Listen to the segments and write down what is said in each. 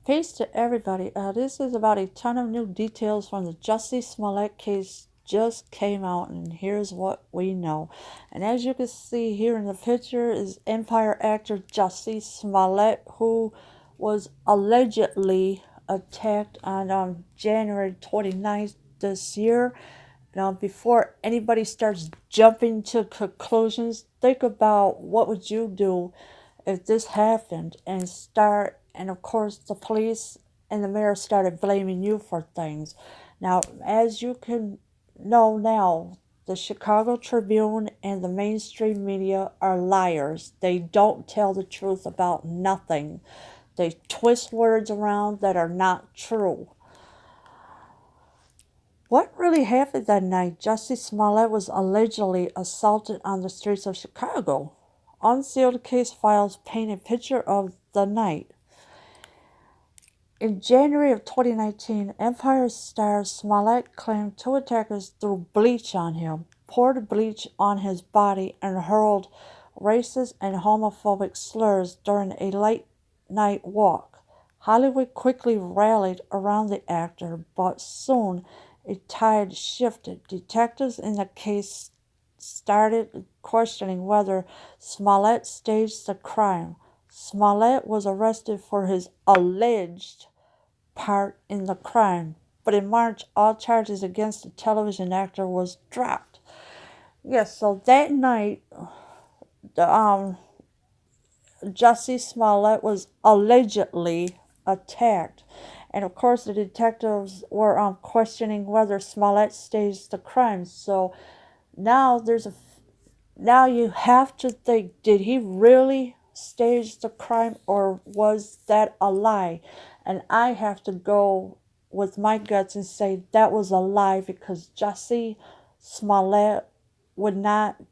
Peace to everybody. This is about a ton of new details from the Jussie Smollett case just came out, and here's what we know. And as you can see here in the picture is Empire actor Jussie Smollett, who was allegedly attacked on January 29th this year. Now, before anybody starts jumping to conclusions, think about what would you do if this happened and of course the police and the mayor started blaming you for things. Now, as you can know now, the Chicago Tribune and the mainstream media are liars. They don't tell the truth about nothing. They twist words around that are not true. What really happened that night? Jussie Smollett was allegedly assaulted on the streets of Chicago. Unsealed case files paint a picture of the night. In January of 2019, Empire star Smollett claimed two attackers threw bleach on him, poured bleach on his body, and hurled racist and homophobic slurs during a late-night walk. Hollywood quickly rallied around the actor, but soon a tide shifted. Detectives in the case started questioning whether Smollett staged the crime. Smollett was arrested for his alleged part in the crime, but in March, all charges against the television actor was dropped. Yes, so that night, the Jussie Smollett was allegedly attacked, and of course, the detectives were questioning whether Smollett staged the crime. So now now you have to think, did he really stage the crime, or was that a lie? And I have to go with my guts and say that was a lie, because Jussie Smollett would not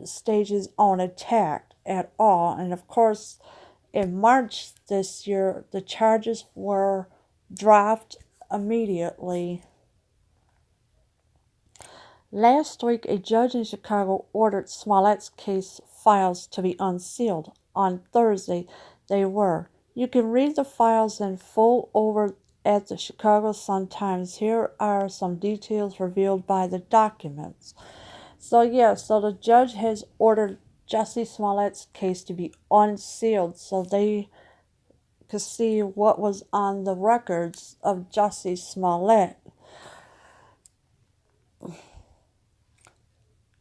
stage his own attack at all. And of course, in March this year, the charges were dropped immediately. Last week, a judge in Chicago ordered Smollett's case files to be unsealed. On Thursday, they were. You can read the files in full over at the Chicago Sun-Times. Here are some details revealed by the documents. So the judge has ordered Jussie Smollett's case to be unsealed so they could see what was on the records of Jussie Smollett.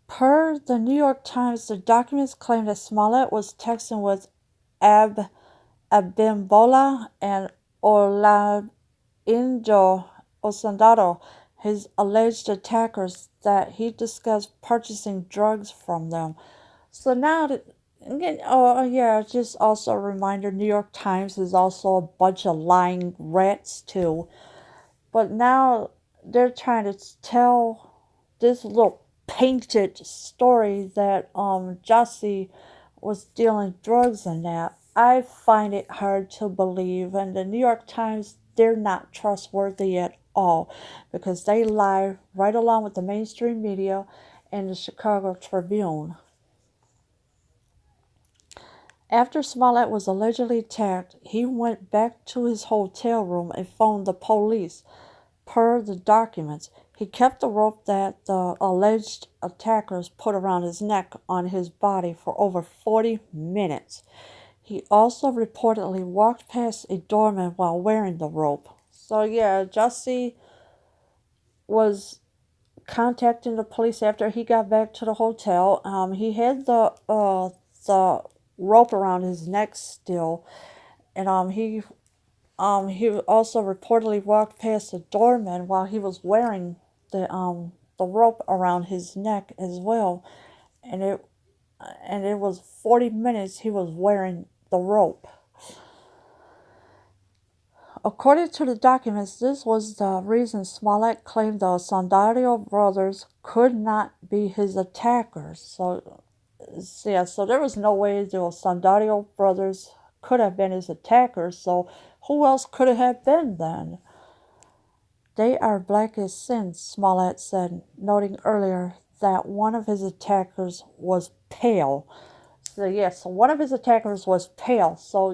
Per the New York Times, the documents claim that Smollett was texting with Abimbola and Olaindo Osandado, his alleged attackers, that he discussed purchasing drugs from them. So now, again, just also a reminder, New York Times is also a bunch of lying rats too. But now they're trying to tell this little painted story that Jussie was dealing drugs and that. I find it hard to believe, and the New York Times, they're not trustworthy at all, because they lie right along with the mainstream media and the Chicago Tribune. After Smollett was allegedly attacked, he went back to his hotel room and phoned the police. Per the documents, he kept the rope that the alleged attackers put around his neck on his body for over 40 minutes. He also reportedly walked past a doorman while wearing the rope. So Jussie was contacting the police after he got back to the hotel. He had the rope around his neck still, and he also reportedly walked past the doorman while he was wearing the rope around his neck as well, and it was 40 minutes he was wearing the rope. According to the documents, this was the reason Smollett claimed the Sandario brothers could not be his attackers. So there was no way the Sandario brothers could have been his attackers. So who else could it have been then? They are black as sin, Smollett said, noting earlier that one of his attackers was pale. So one of his attackers was pale. So,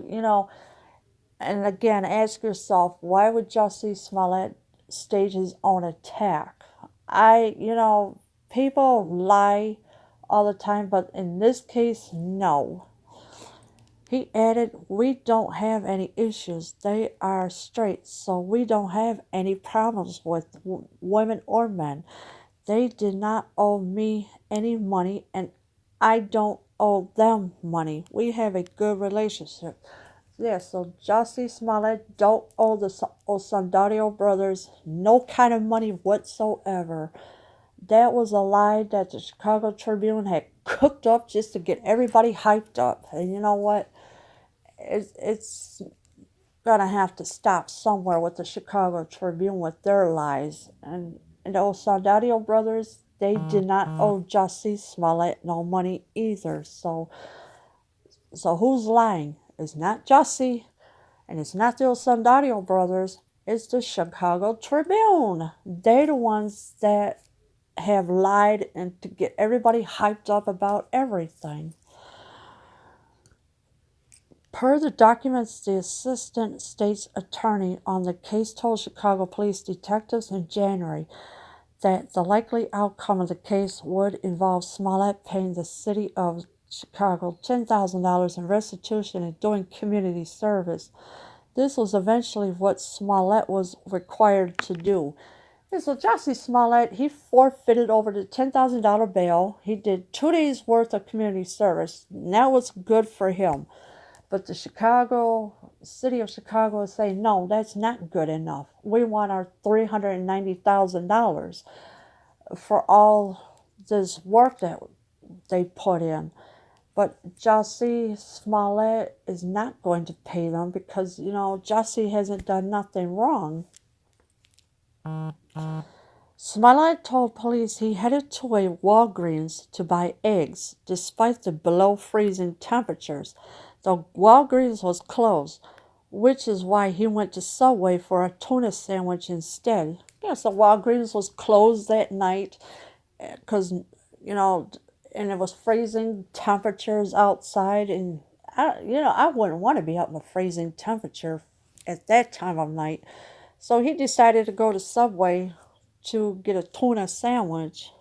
And again, ask yourself, why would Jussie Smollett stage his own attack? People lie all the time, but in this case, no. He added, we don't have any issues. They are straight, so we don't have any problems with women or men. They did not owe me any money, and I don't owe them money. We have a good relationship. Yeah, so Jussie Smollett don't owe the Osandario brothers no kind of money whatsoever. That was a lie that the Chicago Tribune had cooked up just to get everybody hyped up. And you know what? It's gonna have to stop somewhere with the Chicago Tribune with their lies. And the Osandario brothers, they did not owe Jussie Smollett no money either. So who's lying? It's not Jussie, and it's not the Osandario brothers. It's the Chicago Tribune. They're the ones that have lied and to get everybody hyped up about everything. Per the documents, the assistant state's attorney on the case told Chicago police detectives in January that the likely outcome of the case would involve Smollett paying the city of Chicago $10,000 in restitution and doing community service. This was eventually what Smollett was required to do. And so Jussie Smollett, he forfeited over the $10,000 bail. He did 2 days worth of community service. And that was good for him. But the city of Chicago is saying, no, that's not good enough. We want our $390,000 for all this work that they put in. But Jussie Smollett is not going to pay them because, Jussie hasn't done nothing wrong. Smollett told police he headed to a Walgreens to buy eggs, despite the below freezing temperatures. The Walgreens was closed, which is why he went to Subway for a tuna sandwich instead. Yes, the Walgreens was closed that night because, and it was freezing temperatures outside. And, I wouldn't want to be out in a freezing temperature at that time of night. So he decided to go to Subway to get a tuna sandwich.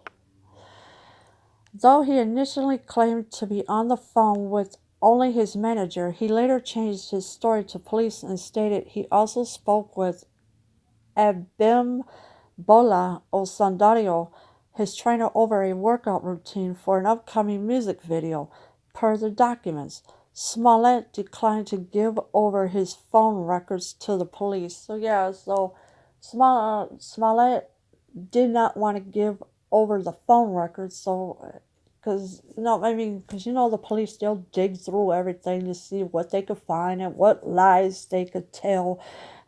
Though he initially claimed to be on the phone with only his manager, he later changed his story to police and stated he also spoke with Abimbola Osandario, his trainer, over a workout routine for an upcoming music video. Per the documents, Smollett declined to give over his phone records to the police. So Smollett did not want to give over the phone records, so because the police, they'll dig through everything to see what they could find and what lies they could tell.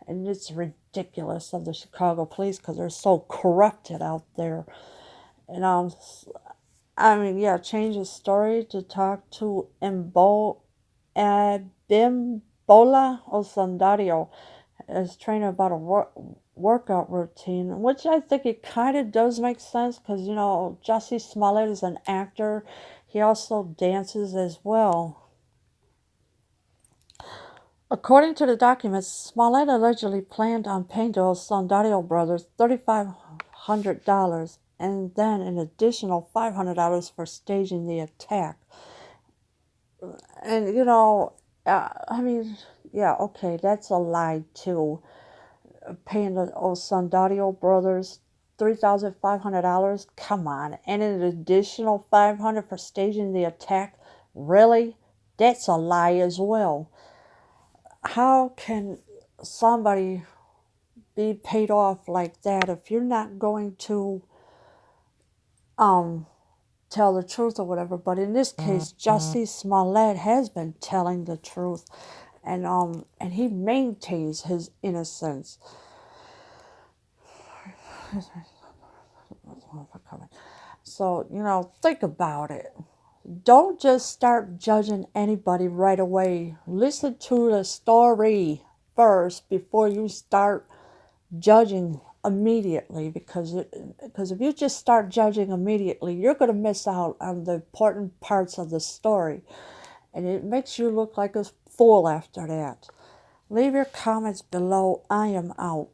And it's ridiculous of the Chicago police because they're so corrupted out there. And change his story to talk to Abimbola Osandario, as trainer, about a workout routine, which I think it kind of does make sense because, Jussie Smollett is an actor. He also dances as well. According to the documents, Smollett allegedly planned on paying the Osandario brothers $3,500 and then an additional $500 for staging the attack. And, okay, that's a lie too. Paying the Osandario brothers $3,500. Come on, and an additional $500 for staging the attack. Really? That's a lie as well. How can somebody be paid off like that if you're not going to tell the truth or whatever? But in this case, Jussie Smollett has been telling the truth, and he maintains his innocence. So, think about it. Don't just start judging anybody right away. Listen to the story first before you start judging immediately, because if you just start judging immediately, you're going to miss out on the important parts of the story, and it makes you look like a fool after that. Leave your comments below. I am out.